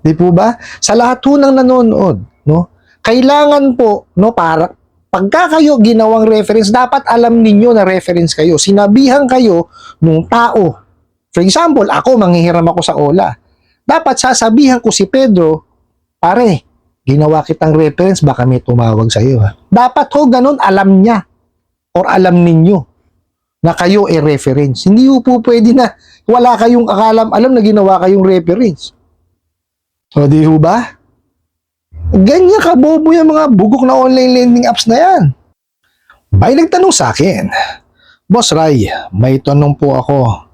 Di po ba? Sa lahat ho ng nanonood, no? Kailangan po, no, para pagka kayo ginawang reference, dapat alam ninyo na reference kayo. Sinabihan kayo nung tao. For example, ako, manghihiram ako sa Ola. Dapat sasabihan ko si Pedro, pare, ginawa kitang reference, baka may tumawag sa iyo. Ha? Dapat ho, ganun, alam niya or alam ninyo na kayo ay reference. Hindi po pwede na wala kayong alam na ginawa kayong reference. O di ho ba? Ganyan kabobo yung mga bugok na online lending apps na yan. May nagtanong sa akin, Boss Ray, may tanong po ako.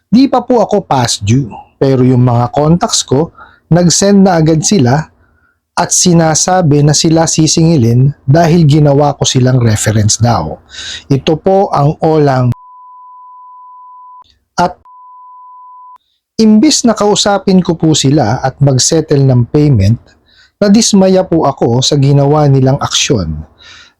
Di pa po ako past due, pero yung mga contacts ko, nag-send na agad sila at sinasabi na sila sisingilin dahil ginawa ko silang reference daw. Ito po ang olang at imbis na kausapin ko po sila at mag-settle ng payment, nadismaya po ako sa ginawa nilang aksyon.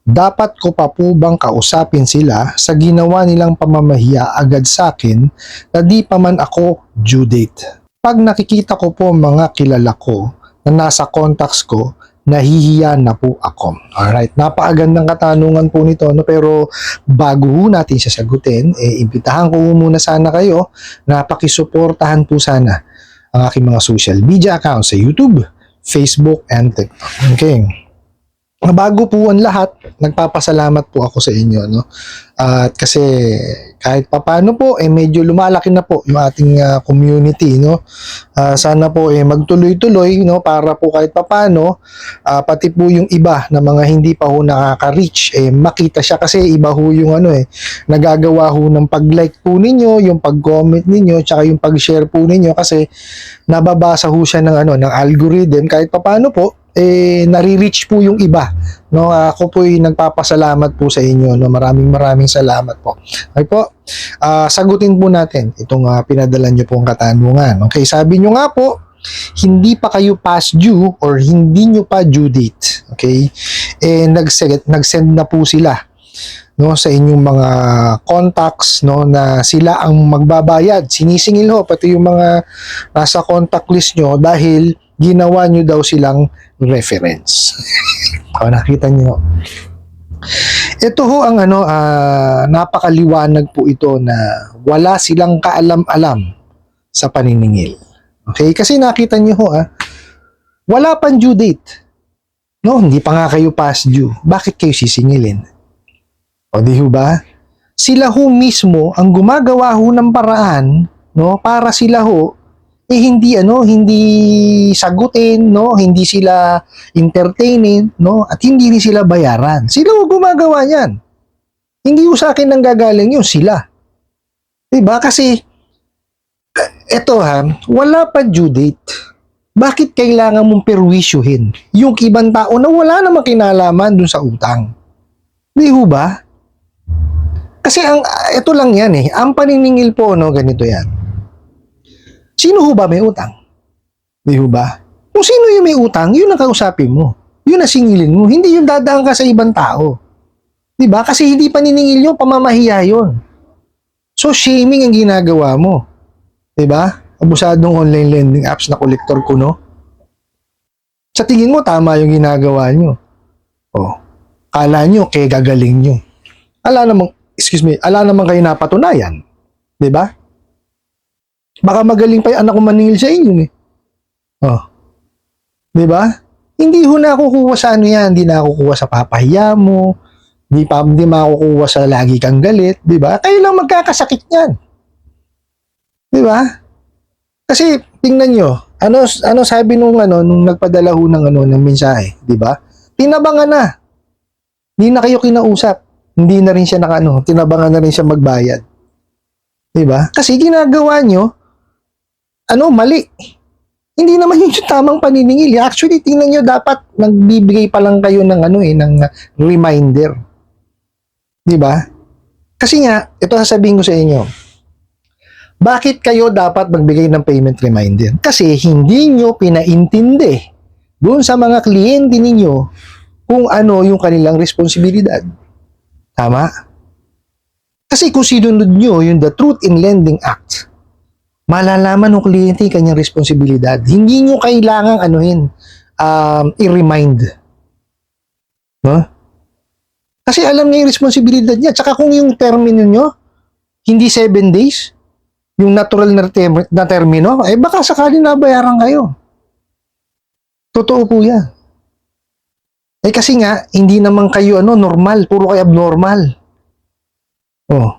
Dapat ko pa po bang kausapin sila sa ginawa nilang pamamahiya agad sa akin na di pa man ako due date? Pag nakikita ko po mga kilala ko na nasa contacts ko, nahihiya na po ako. Alright, napakagandang katanungan po nito, no? Pero bago natin siya sagutin, imbitahan ko muna sana kayo na pakisuportahan po sana ang aking mga social media accounts sa YouTube, Facebook, and TikTok. Okay. Bago po ang lahat, nagpapasalamat po ako sa inyo, no? At kasi kahit papano po medyo lumalaki na po yung ating community, no? Sana po magtuloy-tuloy, no, para po kahit papano pati po yung iba na mga hindi pa ho nakaka-reach makita siya, kasi iba ho yung nagagawa ho ng pag-like po ninyo, yung pag-comment ninyo, tsaka yung pag-share po ninyo, kasi nababasa ho siya ng ng algorithm, kahit papano po nare-reach po yung iba, no? Ako po ay nagpapasalamat po sa inyo, no? Maraming salamat po. Okay po, sagutin po natin itong pinadala nyo pong katanungan. Okay, sabi nyo nga po, hindi pa kayo past due or hindi nyo pa due date. Okay, nag-send na po sila, no, sa inyong mga contacts, no, na sila ang magbabayad. Sinisingil ho pati yung mga nasa contact list nyo dahil ginawa nyo daw silang reference. O, nakita nyo. Ito ho ang napakaliwanag po ito na wala silang kaalam-alam sa paniningil. Okay? Kasi nakita nyo ho, wala pang due date. No, hindi pa nga kayo past due. Bakit kayo sisingilin? O di ho ba? Sila ho mismo ang gumagawa ho ng paraan, no, para sila ho hindi sagutin, no, hindi sila entertainin, no, at hindi rin sila bayaran. Sila ho gumagawa niyan. Hindi ho sa akin nang gagaling yun, sila. Diba? Kasi eto wala pa due date. Bakit kailangan mong perwisyuhin yung ibang tao na wala namang kinalaman dun sa utang? Di ho ba? Kasi ito lang yan ang paniningil po, no, ganito yan. Sino ho ba may utang? Di ho ba? Kung sino yung may utang, yun ang kausapin mo. Yun ang singilin mo. Hindi yung dadaan ka sa ibang tao. Di ba? Kasi hindi paniningil yun, pamamahiya yun. So, shaming ang ginagawa mo. Di ba? Abusadong online lending apps na kolektor ko, no? Sa tingin mo, tama yung ginagawa nyo. Oh, kala nyo, kaya gagaling nyo. Ala naman kayo napatunayan. Di ba? Baka magaling pa yung anak ko maningil sa inyo Oh. 'Di ba? Hindi ho nakukuha sa yan, hindi nakukuha sa papahiya mo, hindi makukuha sa lagi kang galit, 'di ba? Kayo lang magkakasakit niyan. 'Di ba? Kasi tingnan niyo, ano sabi nung nagpadala ho ng mensahe, 'di ba? Tinabangan na. Hindi na kayo kinausap. Hindi na rin siya tinabangan na rin siya magbayad. 'Di ba? Kasi ginagawa niyo mali. Hindi naman yung tamang paniningil. Actually, tingnan nyo, dapat nagbibigay pa lang kayo ng ng reminder. Di ba? Kasi nga, ito sasabihin ko sa inyo. Bakit kayo dapat magbigay ng payment reminder? Kasi hindi nyo pinaintindi doon sa mga kliyente ninyo kung ano yung kanilang responsibilidad. Tama? Kasi kung sinunod nyo yung the Truth in Lending Act, Malalaman ng kliyente yung kanyang responsibilidad. Hindi nyo kailangang i-remind. No? Kasi alam niya yung responsibilidad niya. Tsaka kung yung termino nyo, hindi 7 days, yung natural na termino, baka sakaling nabayaran kayo. Totoo po yan. Kasi nga, hindi naman kayo normal, puro kayo abnormal. Oh.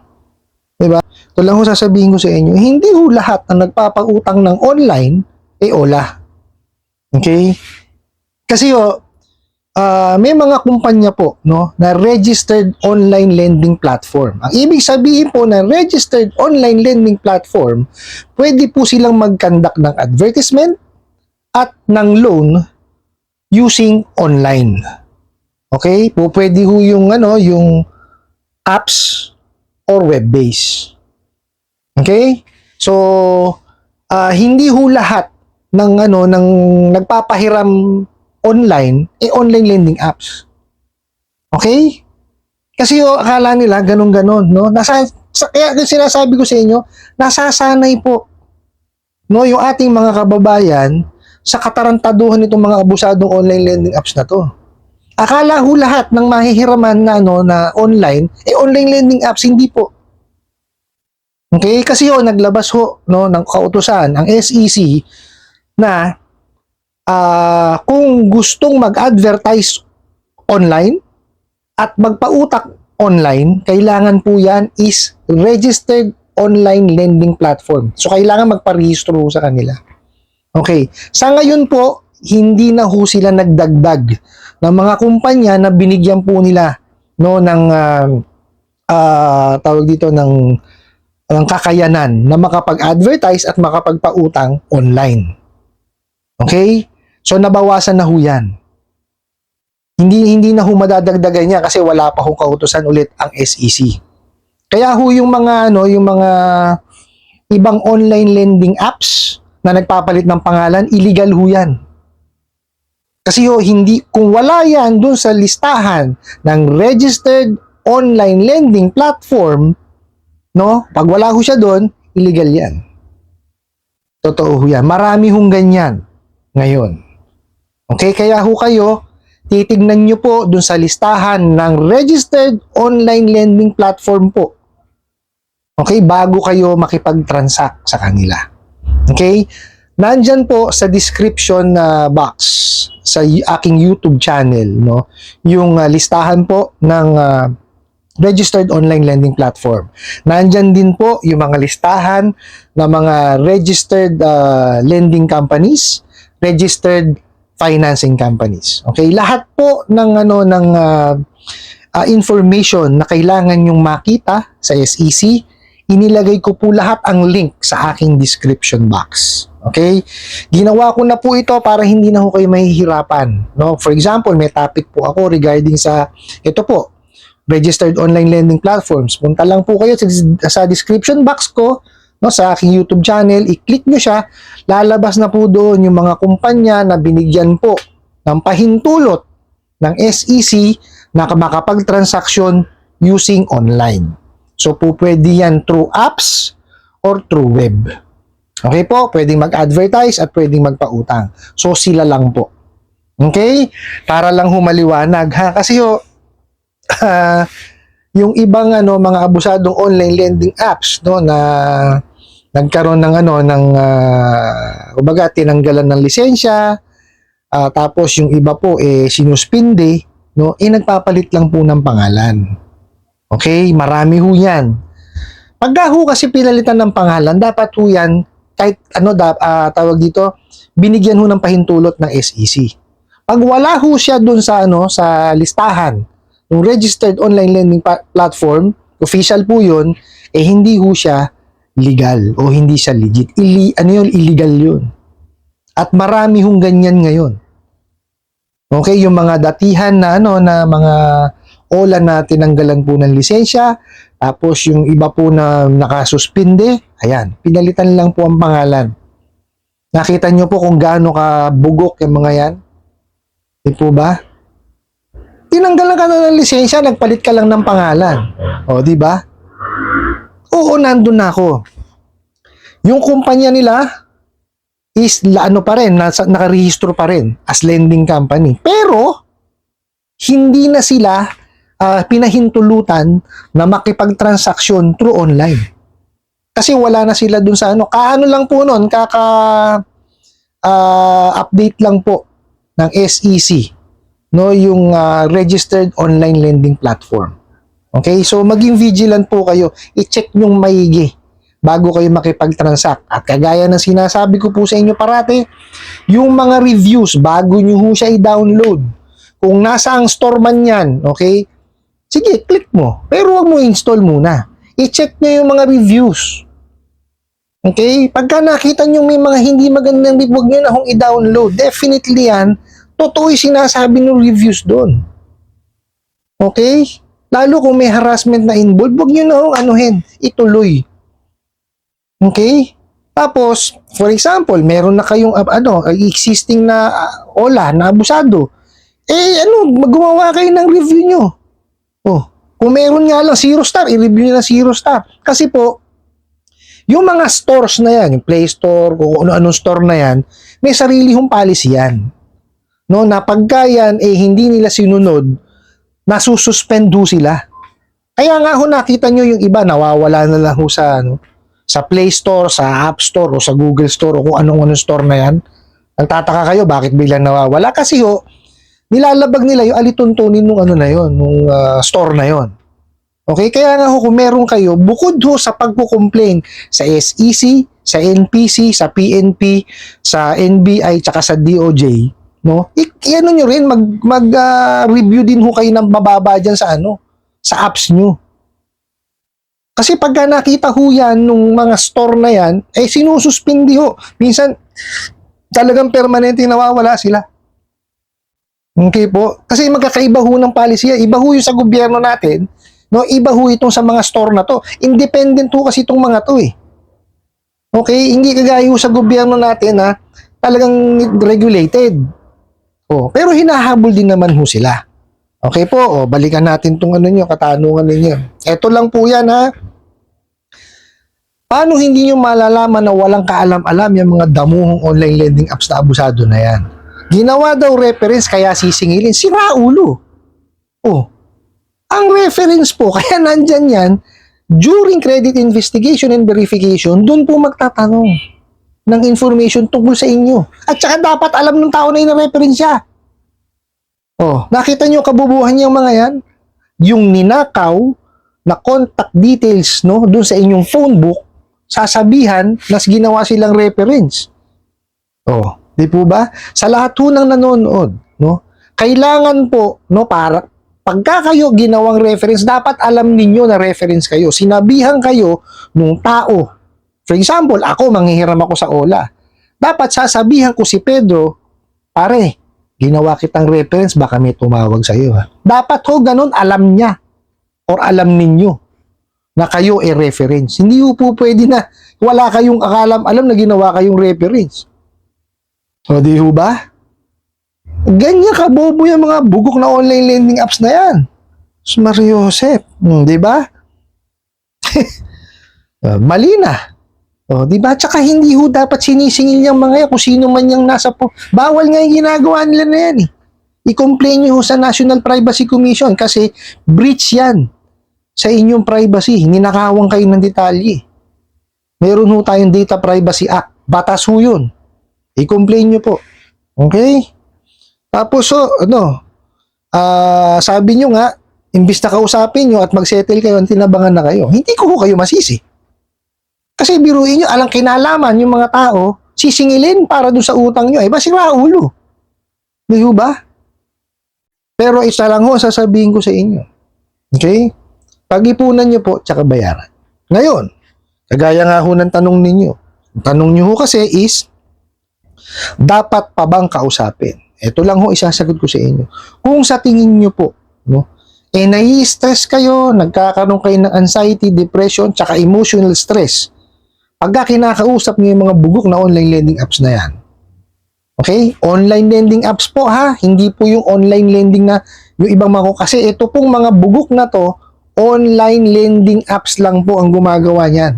Diba? Ito lang ho sasabihin ko sa inyo, hindi ho lahat na nagpapautang ng online, ola. Okay? Kasi may mga kumpanya po na registered online lending platform. Ang ibig sabihin po na registered online lending platform, pwede po silang mag-conduct ng advertisement at ng loan using online. Okay? Po pwede ho yung apps or web-based. Okay? So hindi ho lahat ng nagpapahiram online online lending apps. Okay? Kasi akala nila ganun-ganon, no? Kaya sinasabi ko sa inyo, nasasanay po yung ating mga kababayan sa katarantaduhan nitong mga abusadong online lending apps na to. Akala ho lahat ng mahihiraman na online, online lending apps, hindi po. Okay? Kasi naglabas ng kautusan, ang SEC, na kung gustong mag-advertise online at magpautak online, kailangan po yan is registered online lending platform. So, kailangan magparehistro sa kanila. Okay. Sa ngayon po, hindi na ho sila nagdagdag ng mga kumpanya na binigyan po nila ng tawag dito ng kakayanan na makapag-advertise at makapagpautang online. Okay? So nabawasan na ho 'yan. Hindi na ho madadagdagan niya kasi wala pa ho kautusan ulit ang SEC. Kaya ho yung mga ibang online lending apps na nagpapalit ng pangalan, illegal ho 'yan. Kasi kung wala yan dun sa listahan ng registered online lending platform, pag wala ho siya dun, illegal yan. Totoo ho yan. Marami hong ganyan ngayon. Okay, kaya ho kayo, titignan nyo po dun sa listahan ng registered online lending platform po. Okay, bago kayo makipag-transact sa kanila. Okay? Nandyan po sa description box sa aking YouTube channel, yung listahan po ng registered online lending platform. Nandyan din po yung mga listahan ng mga registered lending companies, registered financing companies. Okay, lahat po ng information na kailangan yung makita sa SEC, inilagay ko po lahat ang link sa aking description box. Okay? Ginawa ko na po ito para hindi na ho kayo mahihirapan. For example, may topic po ako regarding sa ito po, registered online lending platforms. Punta lang po kayo sa description box ko, sa aking YouTube channel, i-click nyo siya, lalabas na po doon yung mga kumpanya na binigyan po ng pahintulot ng SEC na makapag-transaction using online. So po pwede yan through apps or through web. Okay po, pwedeng mag-advertise at pwedeng magpautang. So sila lang po. Okay? Para lang humaliwanag ha. Kasi yung ibang mga abusadong online lending apps na nagkaroon ng kumbaga tinanggalan ng lisensya, tapos yung iba po sinuspinde, nagpapalit lang po ng pangalan. Okay? Marami ho yan. Pagka ho kasi pinalitan ng pangalan, dapat ho yan kahit tawag dito, binigyan ho ng pahintulot ng SEC. Pag wala ho siya dun sa sa listahan ng registered online lending platform, official po yun, hindi ho siya legal o hindi siya legit. Illegal yun. At marami hong ganyan ngayon. Okay, yung mga datihan na na mga ola na tinanggalan po ng lisensya, tapos yung iba po na nakasuspinde, ayan, pinalitan lang po ang pangalan. Nakita nyo po kung gaano kabugok yung mga yan? Di po ba? Tinanggalan ka na ng lisensya, nagpalit ka lang ng pangalan. O, di ba? Oo, nandun na ako. Yung kumpanya nila is ano pa rin, nakarehistro pa rin as lending company. Pero, hindi na sila pinahintulutan na makipagtransaksyon through online. Kasi wala na sila dun sa ano. Kaano lang po nun, update lang po ng SEC, no, yung registered online lending platform. Okay? So, maging vigilant po kayo. I-check yung maigi bago kayo makipag-transact. At kagaya ng sinasabi ko po sa inyo parati, yung mga reviews, bago nyo ho siya i-download. Kung nasa ang store man yan, okay? Sige, click mo. Pero wag mo install muna. I-check nyo yung mga reviews. Okay? Pagka nakita nyo may mga hindi magandang review, wag nyo na hong i-download. Definitely yan, totoo yung sinasabi ng reviews doon. Okay? Lalo kung may harassment na involved, wag nyo na hong ituloy. Okay? Tapos, for example, meron na kayong existing na OLA na abusado. Gumawa kayo ng review nyo. Kung meron nga lang 0 star, i-review nyo na 0 star. Kasi po, yung mga stores na yan, yung Play Store, kung ano-anong store na yan, may sarili hong policy yan. No, na pagka yan, hindi nila sinunod, nasususpend ho sila. Kaya nga ho, nakita nyo yung iba, nawawala na lang ho sa Play Store, sa App Store, o sa Google Store, o kung anong store na yan. Nagtataka kayo, bakit biglang nawawala? Kasi ho, nilalabag nila yung alituntunin nung nung store na yon. Okay, kaya nga ho, kung meron kayo, bukod ho sa pagko-complain sa SEC, sa NPC, sa PNP, sa NBI, tsaka sa DOJ, no? Nyo rin, mag-review din ho kayo ng mababa dyan sa sa apps nyo. Kasi pagka nakita ho yan nung mga store na yan, sinususpindi ho. Minsan, talagang permanente nawawala sila. Okay po? Kasi magkakaiba ho ng policy yan. Iba ho yung sa gobyerno natin, no? Iba ho itong sa mga store na to. Independent ho kasi itong mga to Okay? Hindi kagaya ho sa gobyerno natin talagang regulated. Pero hinahabol din naman ho sila. Okay po? Balikan natin itong katanungan ninyo. Ito lang po yan Paano hindi nyo malalaman na walang kaalam-alam yung mga damuhong online lending apps na abusado na yan? Ginawa daw reference kaya sisingilin. Sira ulo. Ang reference po, kaya nandyan yan, during credit investigation and verification, doon po magtatanong ng information tungkol sa inyo. At saka dapat alam ng tao na ina-reference siya. Nakita nyo kabubuhan yung mga yan? Yung ninakaw na contact details doon sa inyong phone book, sasabihan na ginawa silang reference. Di po ba? Sa lahat ho ng nanonood, kailangan po, para pagka kayo ginawang reference, dapat alam ninyo na reference kayo. Sinabihan kayo nung tao. For example, ako, manghihiram ako sa OLA. Dapat sasabihan ko si Pedro, pare, ginawa kitang reference, baka may tumawag sa iyo. Dapat ho, ganun, alam niya or alam ninyo na kayo reference. Hindi po pwede na wala kayong alam na ginawa kayong reference. Di ho ba? Ganyan kabobo yung mga bugok na online lending apps na yan. Mario Joseph, di ba? Mali na. Di ba? Tsaka hindi ho dapat sinisingil yung mga yan kung sino man yung nasa bawal nga yung ginagawa nila na yan I-complain nyo sa National Privacy Commission kasi breach yan sa inyong privacy. Ninakawang kayo ng detalye. Meron ho tayong Data Privacy Act. Batas ho yun. I-complain nyo po. Okay? Tapos sabi nyo nga, imbis na kausapin nyo at mag-settle kayo, tinabangan na kayo. Hindi ko kayo masisi. Kasi biruin nyo, alang kinalaman yung mga tao, sisingilin para doon sa utang nyo. Basira ulo. Di ba? Pero isa lang ho, sasabihin ko sa inyo. Okay? Pag-ipunan nyo po, tsaka bayaran. Ngayon, kagaya nga ho ng tanong ninyo. Ang tanong nyo ho kasi is, dapat pa bang kausapin? Ito lang ho isasagot ko sa inyo. Kung sa tingin nyo po, nai-stress kayo, nagkakaroon kayo ng anxiety, depression, tsaka emotional stress, pagka kinakausap nyo yung mga bugok na online lending apps na yan. Okay? Online lending apps po hindi po yung online lending na yung ibang kasi ito pong mga bugok na to, online lending apps lang po ang gumagawa niyan.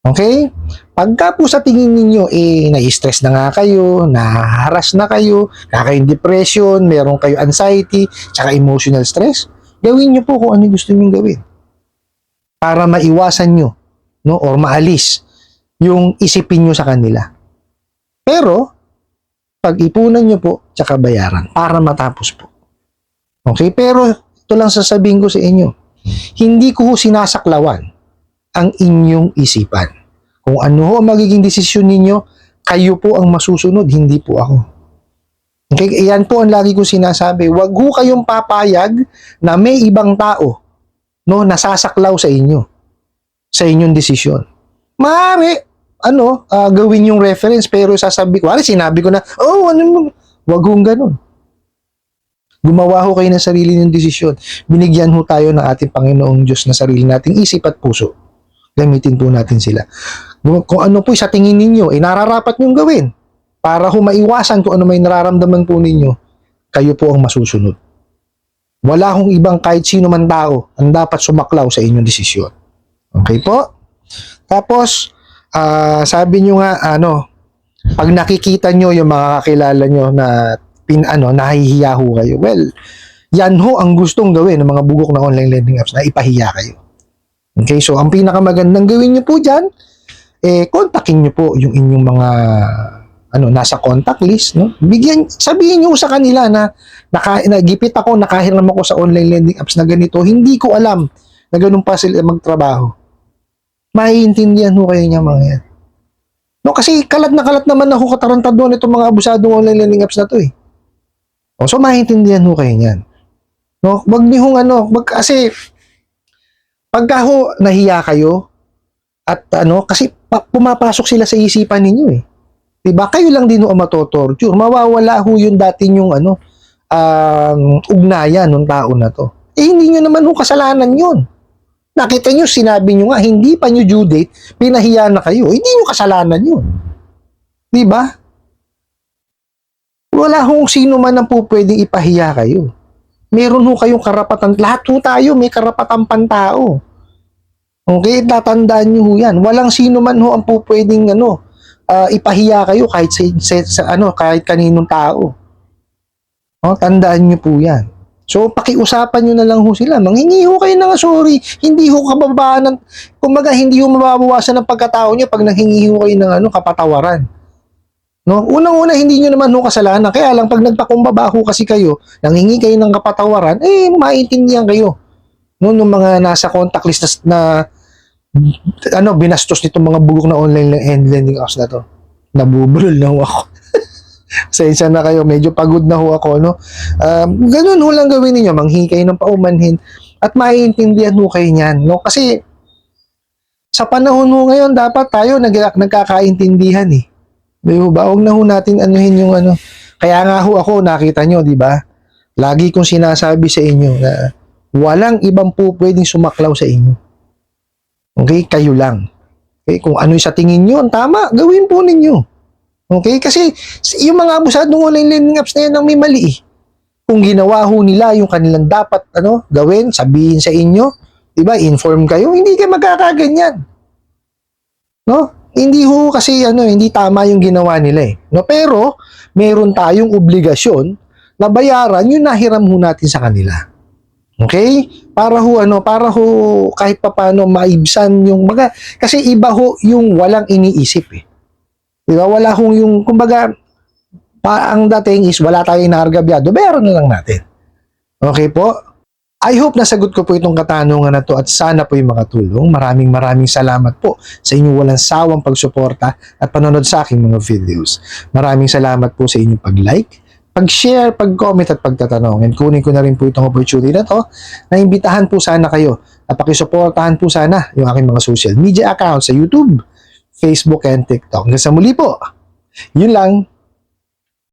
Okay? Pagka po sa tingin ninyo, na-stress na nga kayo, na-harass na kayo, kayong depression, meron kayo anxiety, tsaka emotional stress, gawin nyo po kung ano gusto nyo gawin. Para maiwasan nyo, no, or maalis yung isipin nyo sa kanila. Pero, pag-ipunan nyo po, tsaka bayaran, para matapos po. Okay? Pero, ito lang sasabihin ko sa inyo, hindi ko sinasaklawan ang inyong isipan. Kung ano ho ang magiging desisyon ninyo, kayo po ang masusunod, hindi po ako. Okay? Iyan po ang lagi ko sinasabi. Huwag ho kayong papayag na may ibang tao, no, nasasaklaw sa inyo, sa inyong desisyon. Maaari, gawin yung reference, pero sasabi ko, sinabi ko na, wag hong ganun. Gumawa ho kayo ng sarili ng desisyon. Binigyan ho tayo ng ating Panginoong Diyos na sarili nating isip at puso. Gamitin po natin sila. Kung ano po sa tingin ninyo, nararapat nyong gawin para ho maiwasan kung ano may nararamdaman po ninyo, kayo po ang masusunod. Wala hong ibang kahit sino man tao ang dapat sumaklaw sa inyong desisyon. Okay po? Tapos, sabi nyo nga, pag nakikita nyo yung mga kakilala nyo na nahihiya ho kayo, well, yan ho ang gustong gawin ng mga bugok na online lending apps, na ipahiya kayo. Okay, so ang pinakamagandang gawin nyo po dyan, kontakin nyo po yung inyong mga nasa contact list, no? Sabihin nyo sa kanila na nagipit ako, nakahiram ako sa online lending apps na ganito, hindi ko alam na ganun pa sila magtrabaho. Maiintindihan ho kayo niya mga yan. No, kasi kalat naman ako katarantado nitong mga abusadong online lending apps na to eh. So maiintindihan ho kayo niyan. No, wag niyo kasi pagka ho nahiya kayo at kasi pumapasok sila sa isipan ninyo eh. 'Di ba? Kayo lang din ho ang matotorture. Mawawala ho yung dati yung ugnayan ng tao na to. Hindi niyo naman ho kasalanan 'yun. Nakita niyo, sinabi niyo nga hindi pa niyo due date, pinahiya na kayo. Hindi niyo kasalanan 'yun. 'Di ba? Wala hong sino man ang po pwedeng ipahiya kayo. Meron ho kayong karapatan. Lahat ho tayo may karapatang pantao. Okay, tatandaan niyo ho yan. Walang sino man ho ang po pwedeng ipahiya kayo kahit kahit kaninong tao. Tandaan niyo po yan. So, pakiusapan niyo na lang ho sila. Manghingi ho kayo ng sorry. Hindi ho kababaan ng, kumbaga, hindi ho mababawasan ng pagkatao niyo pag nanghingi ho kayo ng kapatawaran. No? Unang-una, hindi nyo naman ho kasalanan. Kaya lang, pag nagpakumbaba ho kasi kayo, nanghingi kayo ng kapatawaran, maintindihan kayo. No, nung mga nasa contact list na binastos nitong mga bugok na online lending apps na to. Nabubulol na ho ako. Sensya na kayo, medyo pagod na ho ako, no? Ganun ho lang gawin niyo, manghingi kayo ng paumanhin at maiintindihan ho kayo niyan, no? Kasi sa panahon ho ngayon, dapat tayo nagkakaintindihan eh. Di ba? Huwag na ho natin anuhin yung Kaya nga ho ako, nakita nyo, di ba? Lagi kong sinasabi sa inyo na walang ibang po pwedeng sumaklaw sa inyo. Okay? Kayo lang. Okay? Kung ano sa tingin nyo, ang tama, gawin po ninyo. Okay? Kasi yung mga abusadong online lending apps na yan ang may mali eh. Kung ginawa ho nila yung kanilang dapat gawin, sabihin sa inyo, di ba? Inform kayo, hindi kayo magkakaganyan. No? Hindi ho kasi hindi tama yung ginawa nila eh. No, pero meron tayong obligasyon na bayaran yung nahiram ho natin sa kanila. Okay? Para ho kahit papaano maibsan yung kasi iba ho yung walang iniisip eh. Di ba? Wala hong yung kumbaga ang dating is wala tayong inaargabyado, bayaran na lang natin. Okay po? I hope nasagot ko po itong katanungan na to at sana po yung makatulong. Maraming salamat po sa inyong walang sawang pagsuporta at panonood sa aking mga videos. Maraming salamat po sa inyong pag-like, pag-share, pag-comment at pagtatanong. And kunin ko na rin po itong opportunity na to na imbitahan po sana kayo at pakisuportahan po sana yung aking mga social media accounts sa YouTube, Facebook, and TikTok. Hanggang sa muli po. Yun lang.